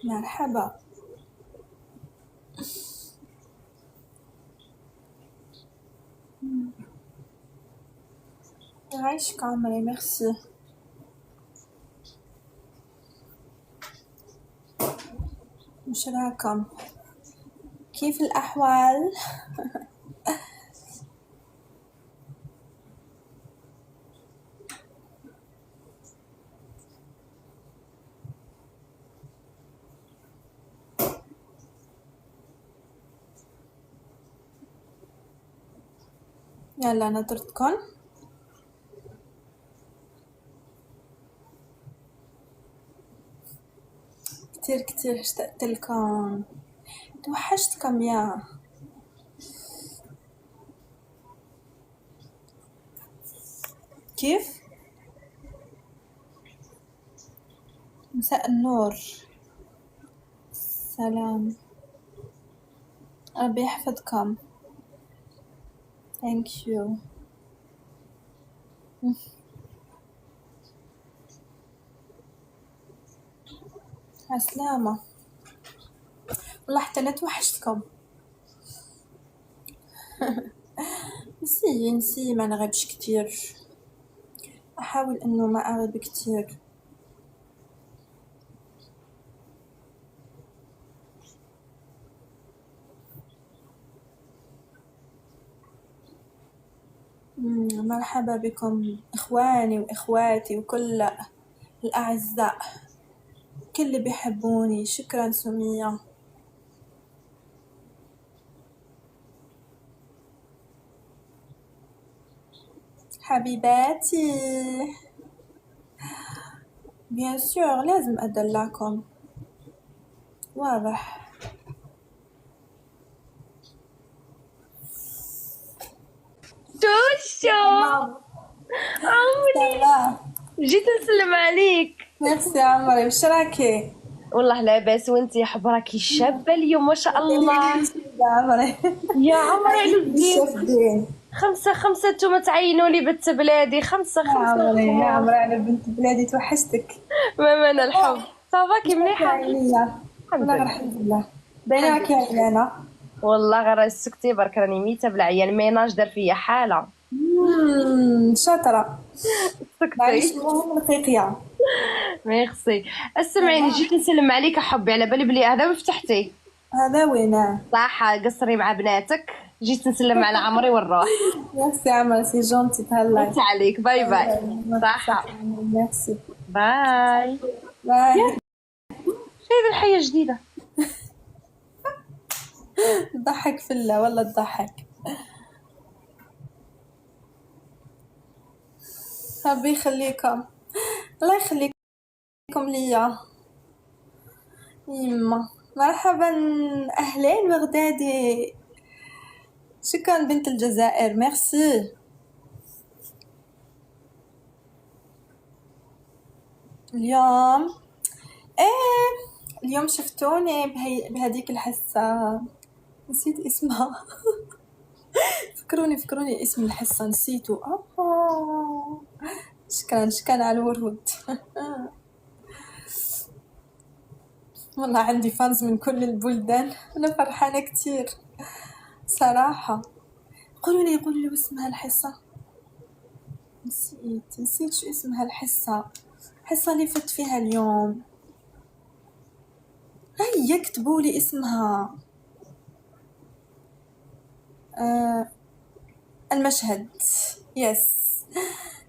مرحبا. يعيشك عمري، ميرسي. وش راكم؟ كيف الأحوال؟ يلا نطردكن. كتير كتير اشتقتلكم، توحشتكم يا. كيف؟ مساء النور. سلام. ربي يحفظكم. thank you. عسلامة. والله حتى أنا توحشتكم. نسي ما نغيبش كتير، أحاول إنه ما أغيب كتير. مرحبا بكم إخواني وإخواتي وكل الأعزاء، كل اللي بيحبوني. شكرا سمية. حبيباتي، بيان سور لازم أدلعكم، واضح. توشو عمري، سلام. جيت نسلم عليك. ميرسي عمري، وش راكي؟ والله لاباس، وانتي حبراكي شابة اليوم ما شاء الله. عمري يا عمري على الزين. الشفدين. خمسة انتوما تعينوا لي بنت بلادي. خمسة يا عمري يا الخموس. عمري، على بنت بلادي توحشتك. ما من الحب. صافاكي وش مليحة؟ عينيا؟ الحمد والله غير لله. الحمد لله. باينة الحمد راكي لله. عيانة. والله غير السكتي برك راني ميتة بالعيان، ميناج دار فيا حالة. شاطرة. معليش، سكتي. المهم رقيقية. ميرسي. اسمعيني، جيت نسلم عليك حبي، على بالي بلي هذا وفتحتي. هذا وينه؟ صح، قصري مع بناتك. جيت نسلم على عمري ونروح. ميرسي عمري، سي جونتي، تهلاي. انت عليك، باي باي. صح. صح. ميرسي. باي. باي. شي ذي الحياة جديدة. تضحك في الله، والله تضحك. ربي يخليكم، الله يخليكم ليا. يما مرحبا، أهلين بغدادي. شكرا بنت الجزائر، ميرسي. اليوم اليوم شفتوني بهديك الحصة، نسيت اسمها. فكروني اسم الحصة، نسيته. شكرا على الورود. والله عندي فانز من كل البلدان، أنا فرحانة كتير صراحة. قولوا لي اسمها الحصة. نسيت شو اسمها الحصة اللي فت فيها اليوم. هيا اكتبوا لي اسمها. المشهد. يس.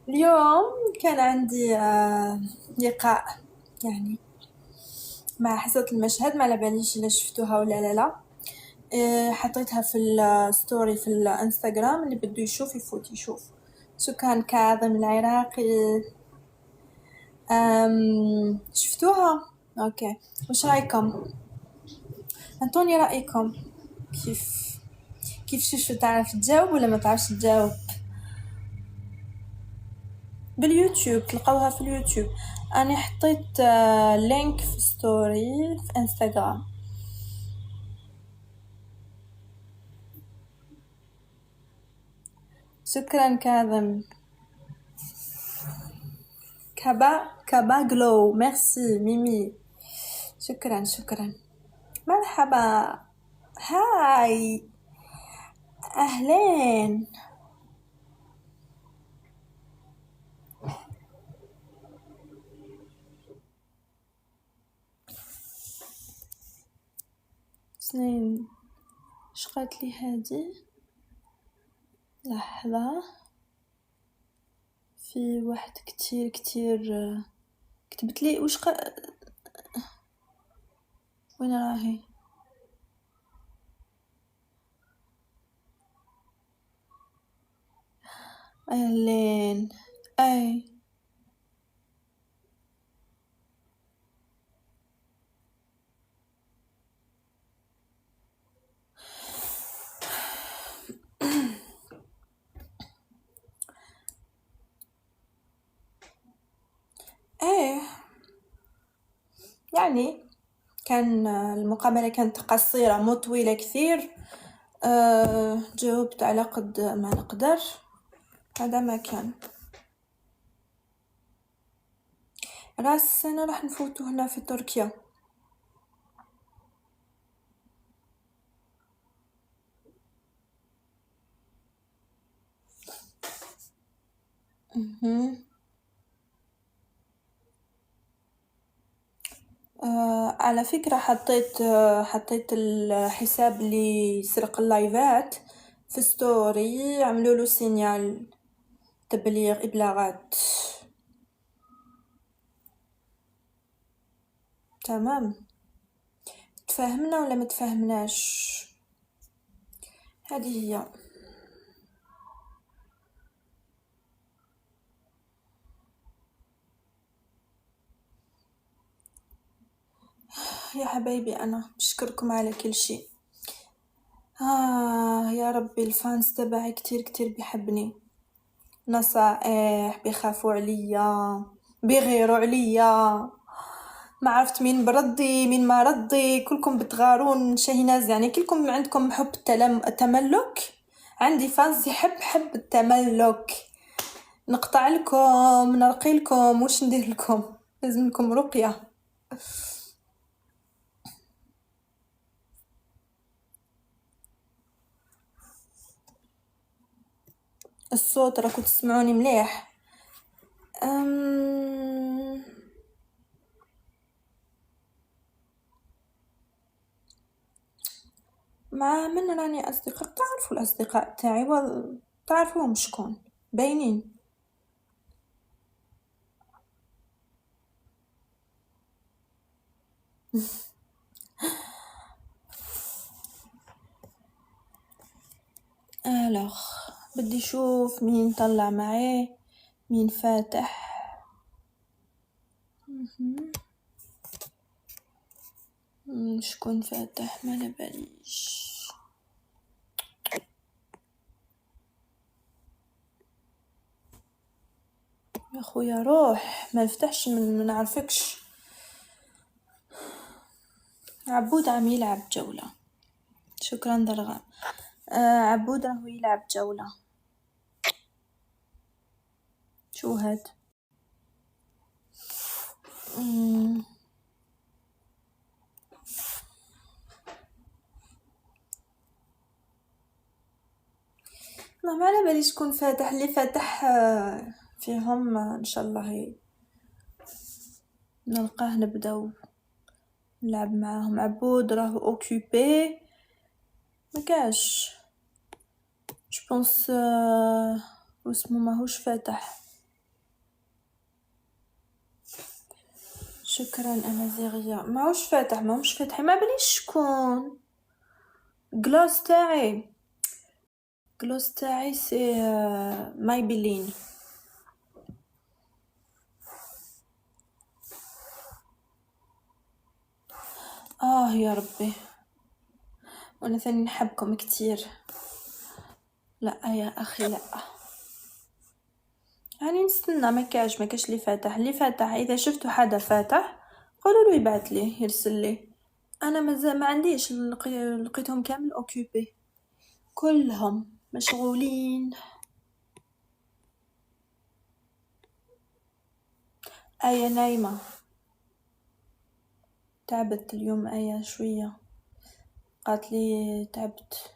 اليوم كان عندي لقاء يعني مع حصة المشهد، ما لباليش إلا شفتوها ولا لا. حطيتها في الستوري في الانستغرام، اللي بده يشوف يفوت يشوف. شكرا كاظم العراقي. شفتوها؟ اوكي، وش رايكم؟ انطوني رايكم. كيف شو تعرف تجاوب ولا ما تعرفش تجاوب؟ باليوتيوب تلقوها في اليوتيوب. انا حطيت لينك في ستوري في انستغرام. شكرا كاظم. كابا جلو، ميرسي ميمي. شكرا شكرا. مرحبا. هاي. أهلين. سنين. اش قالت لي هادي؟ لحظة. في واحد كتير كتير كتبت لي وش وين راهي؟ أهلين. أي. ايه يعني كان المقابلة كانت قصيرة مو طويلة كثير. جاوبت على قد ما نقدر. هذا ما كان. راس السنة راح نفوتو هنا في تركيا. مهم. على فكرة حطيت الحساب اللي يسرق اللايفات في ستوري، عملوا له سينيال تبليغ إبلاغات. تمام. تفاهمنا ولا ما تفاهمناش؟ هذه هي. يا حبايبي أنا بشكركم على كل شيء. يا ربي الفانس تبعي كتير كتير بيحبني. نصائح، بيخافوا عليا، بيغيروا عليا، ما عرفت مين بردي مين ما ردي، كلكم بتغارون شاهناز، يعني كلكم عندكم حب التملك. عندي فانس يحب التملك. نقطع لكم، نرقي لكم، وش ندير لكم؟ لازم لكم رقية. الصوت راكو تسمعوني مليح؟ مع من راني أصدقاء، تعرفوا الأصدقاء تاعي تعرفوهم شكون باينين. الوغ بدي اشوف مين طلع معي، مين فاتح. شكون فاتح ما نباليش. يا خويا روح ما نفتحش من نعرفكش. عبود عم يلعب جولة. شكرا درغام. عبود راهو يلعب جولة. شو هاد؟ لا ما على بالي شكون فاتح. اللي فاتح فيهم ان شاء الله نلقاه نبداو نلعب معاهم. عبود راهو اوكوبي مكاش جبونس واسمو ماهوش فاتح. شكرا امازيغية ماهوش فاتح ما بليش شكون. جلوس تاعي سي مايبلين. يا ربي وانا ثاني نحبكم كتير. لا يا اخي لا، يعني نستنى. ما كاش اللي فاتح اذا شفتوا حدا فاتح قولوا له يبعث لي يرسل لي. انا مازال ما عنديش، لقيتهم كامل اوكوبي، كلهم مشغولين. نايمة. تعبت اليوم آية شوية، قالت لي تعبت.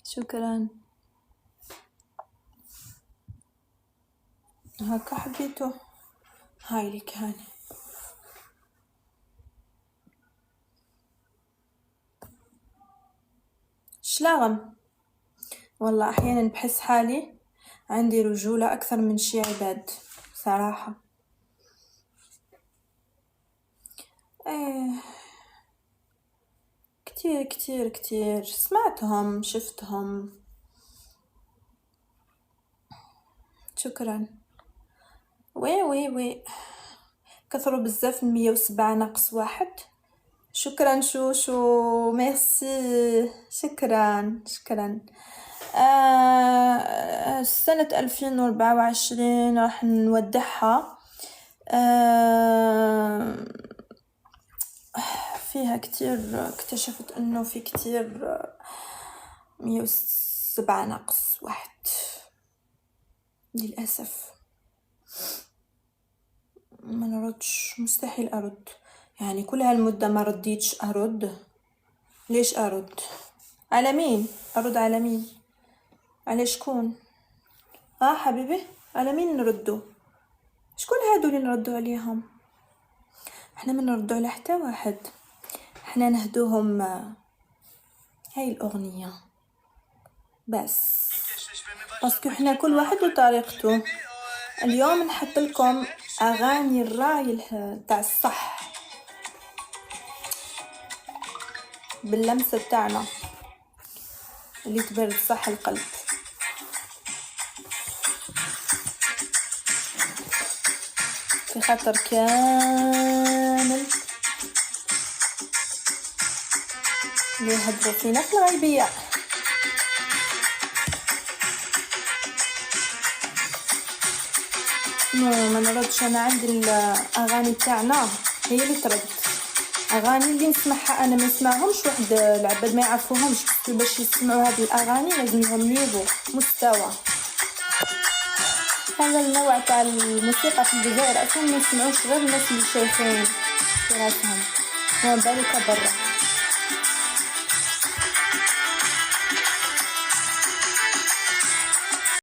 شكرا. هكا حبيته. هاي لك هاني. شلاغم والله احيانا بحس حالي عندي رجولة اكثر من شي عباد صراحة. ايه كتير كتير كتير سمعتهم شفتهم. شكرا. وي كثروا بزاف 107-1. شكرا شو ميرسي. شكرا. سنة 2024 راح نودعها. فيها كتير اكتشفت انه في كتير 107-1 للأسف. ما نردش، مستحيل أرد يعني كل هالمدة ما رديتش أرد. ليش أرد؟ على مين أرد؟ على مين؟ على شكون؟ حبيبي على مين نردو؟ شكون هادو اللي نردو عليهم؟ احنا ما نردو على حتى واحد، احنا نهدوهم هاي الأغنية بس باسكو احنا كل واحد وطريقته. اليوم نحط لكم اغاني الراي تاع الصح باللمسة تاعنا اللي تبرد صح القلب. في خاطر كامل اللي يهضروا فينا في الغيبية. ما نردش، انا عندي الاغاني تاعنا هي اللي ترد. اغاني اللي نسمعها انا ما نسمعهمش واحد العباد ما يعرفوهمش، باش يسمعوا هذه الاغاني لازم لهم نيفو مستوى. هذا النوع تاع الموسيقى في الجزائر اصلا ما يسمعوش غير الناس اللي شايفين في راسهم، وما بالك برا.